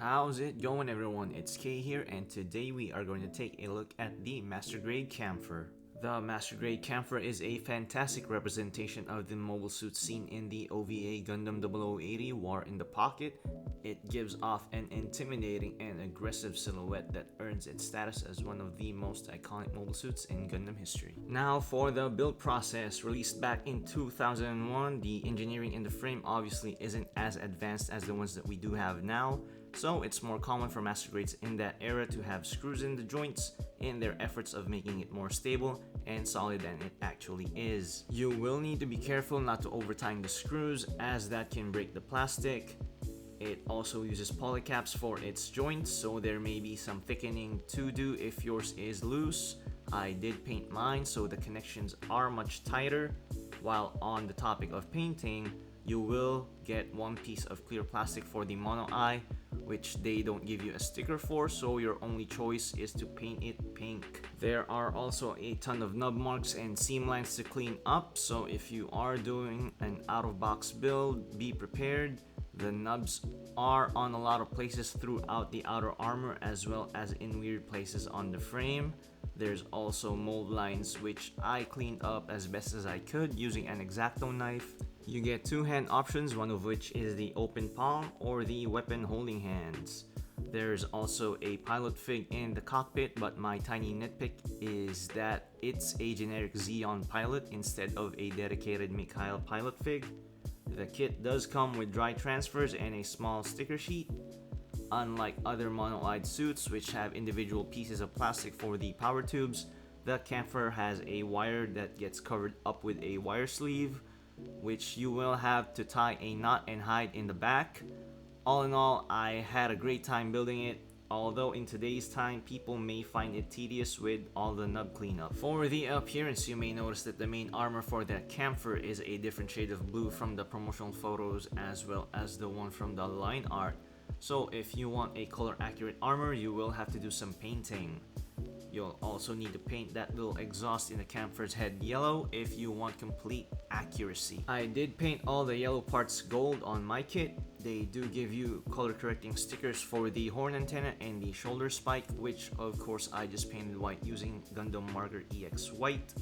How's it going, everyone? It's Kay here, and today we are going to take a look at the Master Grade Kampfer. The Master Grade Kampfer is a fantastic representation of the mobile suit seen in the OVA Gundam 0080 War in the Pocket. It gives off an intimidating and aggressive silhouette that earns its status as one of the most iconic mobile suits in Gundam history. Now for the build process. Released back in 2001, the engineering in the frame obviously isn't as advanced as the ones that we do have now. So it's more common for Master Grades in that era to have screws in the joints in their efforts of making it more stable and solid than it actually is. You will need to be careful not to over-tighten the screws, as that can break the plastic. It also uses polycaps for its joints, so there may be some thickening to do if yours is loose. I did paint mine, so the connections are much tighter. While on the topic of painting, you will get one piece of clear plastic for the mono eye, which they don't give you a sticker for, so your only choice is to paint it pink. There are also a ton of nub marks and seam lines to clean up, so if you are doing an out-of-box build, be prepared. The nubs are on a lot of places throughout the outer armor, as well as in weird places on the frame. There's also mold lines, which I cleaned up as best as I could using an X-Acto knife. You get two hand options, one of which is the open palm or the weapon holding hands. There's also a pilot fig in the cockpit, but my tiny nitpick is that it's a generic Xeon pilot instead of a dedicated Mikhail pilot fig. The kit does come with dry transfers and a small sticker sheet. Unlike other mono-eyed suits, which have individual pieces of plastic for the power tubes, the Kampfer has a wire that gets covered up with a wire sleeve, which you will have to tie a knot and hide in the back. All in all, I had a great time building it, although in today's time people may find it tedious with all the nub cleanup. For the appearance, you may notice that the main armor for the Kampfer is a different shade of blue from the promotional photos, as well as the one from the line art. So if you want a color accurate armor, you will have to do some painting. You'll also need to paint that little exhaust in the Kampfer's head yellow if you want complete accuracy. I did paint all the yellow parts gold on my kit. They do give you color correcting stickers for the horn antenna and the shoulder spike, which of course I just painted white using Gundam Marker EX White.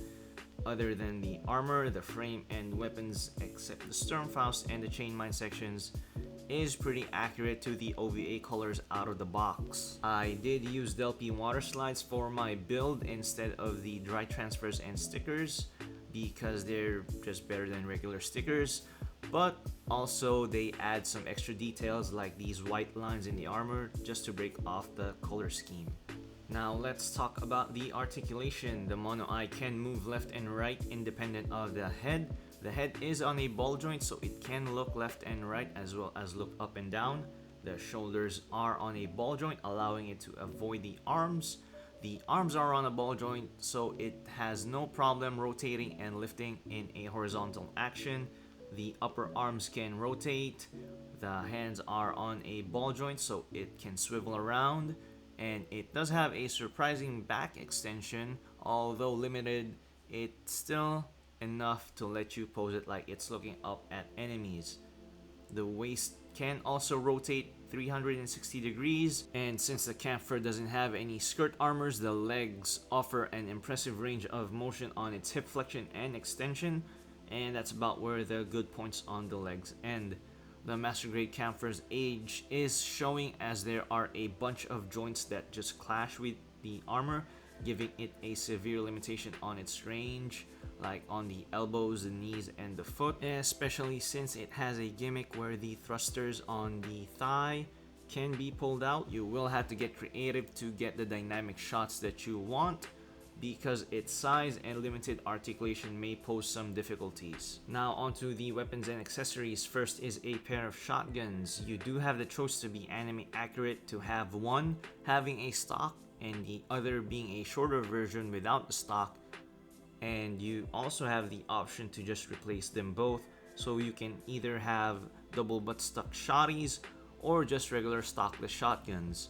Other than the armor, the frame and weapons, except the Sturmfaust and the chain mine sections, is pretty accurate to the OVA colors out of the box. I did use Delphi water slides for my build instead of the dry transfers and stickers because they're just better than regular stickers, but also they add some extra details like these white lines in the armor just to break off the color scheme. Now let's talk about the articulation. The mono eye can move left and right independent of the head. The head is on a ball joint, so it can look left and right as well as look up and down. The shoulders are on a ball joint, allowing it to avoid the arms. The arms are on a ball joint, so it has no problem rotating and lifting in a horizontal action. The upper arms can rotate. The hands are on a ball joint, so it can swivel around. And it does have a surprising back extension, although limited. It's still enough to let you pose it like it's looking up at enemies. The waist can also rotate 360 degrees, and since the Kampfer doesn't have any skirt armors, the legs offer an impressive range of motion on its hip flexion and extension, and that's about where the good points on the legs end. The Master Grade Kampfer's age is showing, as there are a bunch of joints that just clash with the armor, giving it a severe limitation on its range, like on the elbows, the knees, and the foot, especially since it has a gimmick where the thrusters on the thigh can be pulled out. You will have to get creative to get the dynamic shots that you want, because its size and limited articulation may pose some difficulties. Now onto the weapons and accessories. First is a pair of shotguns. You do have the choice to be anime accurate, to have one having a stock and the other being a shorter version without the stock, and you also have the option to just replace them both, so you can either have double buttstock shotties or just regular stockless shotguns.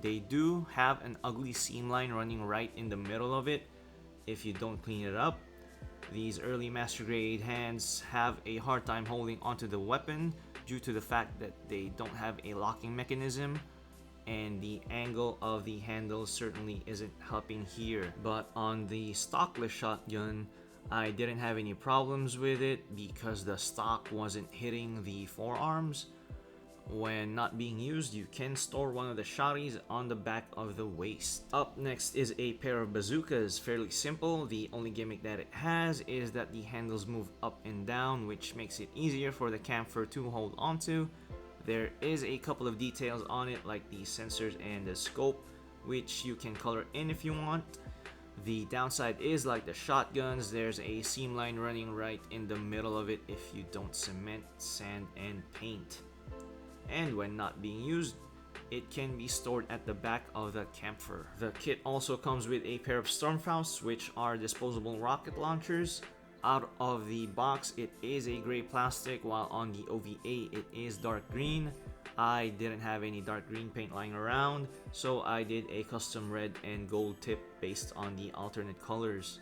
They do have an ugly seam line running right in the middle of it if you don't clean it up. These early Master Grade hands have a hard time holding onto the weapon due to the fact that they don't have a locking mechanism. and the angle of the handle certainly isn't helping here. But on the stockless shotgun, I didn't have any problems with it because the stock wasn't hitting the forearms. When not being used, you can store one of the shotties on the back of the waist. Up next is a pair of bazookas. Fairly simple. The only gimmick that it has is that the handles move up and down, which makes it easier for the Kampfer to hold onto. There is a couple of details on it, like the sensors and the scope, which you can color in if you want. The downside is, like the shotguns, there's a seam line running right in the middle of it if you don't cement, sand, and paint. And when not being used, it can be stored at the back of the Kampfer. The kit also comes with a pair of Stormfausts, which are disposable rocket launchers. Out of the box, it is a gray plastic, while on the OVA it is dark green. I didn't have any dark green paint lying around, so I did a custom red and gold tip based on the alternate colors.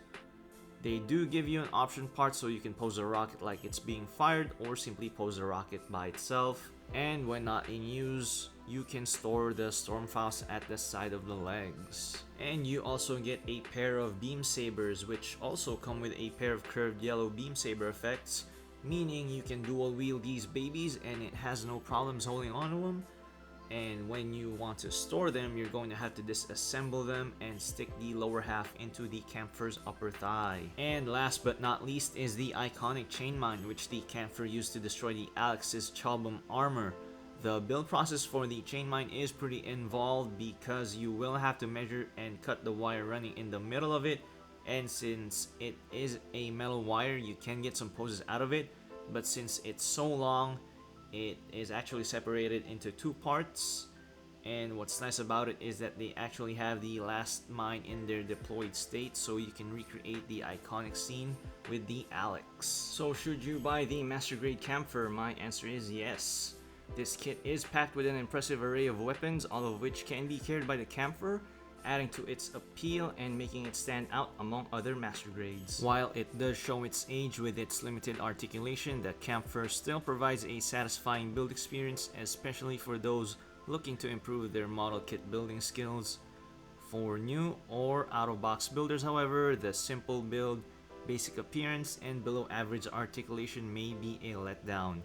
They do give you an option part so you can pose a rocket like it's being fired, or simply pose a rocket by itself. And when not in use, you can store the Stormfaust at the side of the legs. And you also get a pair of beam sabers, which also come with a pair of curved yellow beam saber effects, meaning you can dual wield these babies and it has no problems holding on to them. And when you want to store them, you're going to have to disassemble them and stick the lower half into the Kampfer's upper thigh. And last but not least is the iconic chain mine, which the Kampfer used to destroy the Alex's Chalbum armor. The build process for the chain mine is pretty involved because you will have to measure and cut the wire running in the middle of it, and since it is a metal wire, you can get some poses out of it, but since it's so long, it is actually separated into two parts. And what's nice about it is that they actually have the last mine in their deployed state, so you can recreate the iconic scene with the Alex. So should you buy the Master Grade Kampfer? My answer is yes. This kit is packed with an impressive array of weapons, all of which can be carried by the Kampfer, adding to its appeal and making it stand out among other Master Grades. While it does show its age with its limited articulation, the Kampfer still provides a satisfying build experience, especially for those looking to improve their model kit building skills. For new or out-of-box builders, however, the simple build, basic appearance, and below average articulation may be a letdown.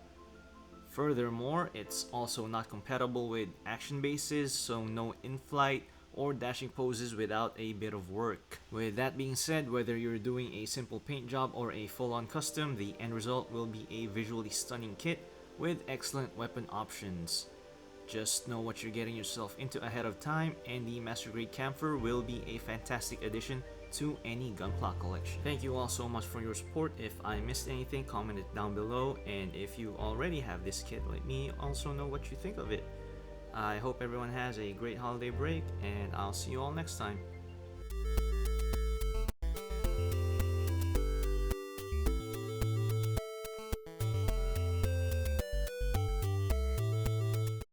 Furthermore, it's also not compatible with action bases, so no in-flight or dashing poses without a bit of work. With that being said, whether you're doing a simple paint job or a full-on custom, the end result will be a visually stunning kit with excellent weapon options. Just know what you're getting yourself into ahead of time, and the Master Grade Kampfer will be a fantastic addition to any gunpla collection. Thank you all so much for your support. If I missed anything, comment it down below, and if you already have this kit, let me also know what you think of it. I hope everyone has a great holiday break, and I'll see you all next time.